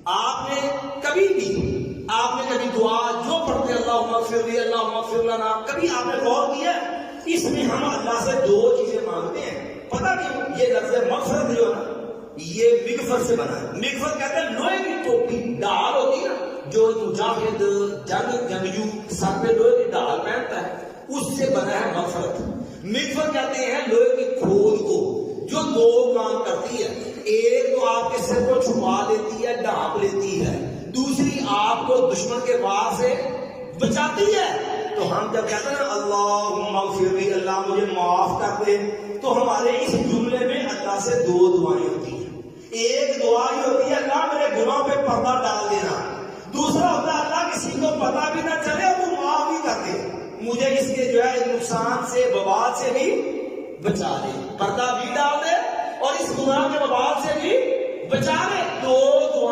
آپ نے کبھی دعا جو پڑھتے اللہم اغفر لی اللہم اغفر لنا، کبھی آپ نے غور کیا اس میں ہم اللہ سے دو چیزیں مانگتے ہیں؟ پتہ نہیں یہ لفظ مغفرت جو ہے نا یہ مغفر سے بنا ہے. مغفر کہتے ہیں لوہے کی ٹوپی، ڈال ہوتی ہے نا جو مجاہد جنگجو سر پہ لوہے کی ڈال پہنتا ہے، اس سے بنا ہے مغفرت. مغفر کہتے ہیں لوہے کی کھود کو جو دو کام کرتی ہے، ایک تو آپ کے سر کو چھپا لیتی ہے، ڈھانپ لیتی ہے، دوسری آپ کو دشمن کے وار سے بچاتی ہے. تو ہم جب کہتے ہیں نا اللہم اغفر لی، اللہ مجھے معاف کر دے، تو ہمارے اس جملے میں اللہ سے دو دعائیں ہوتی ہیں. ایک دعا یہ ہوتی ہے اللہ میرے گناہوں پہ پردہ ڈال دینا، دوسرا ہوتا ہے اللہ کسی کو پتہ بھی نہ چلے تو معاف بھی کر دے، مجھے اس کے جو ہے نقصان سے وبال سے بھی بچا دے، پردہ بھی ڈال دے اور اس گناہ کے وبال سے بھی بچا دے. دو دعائیں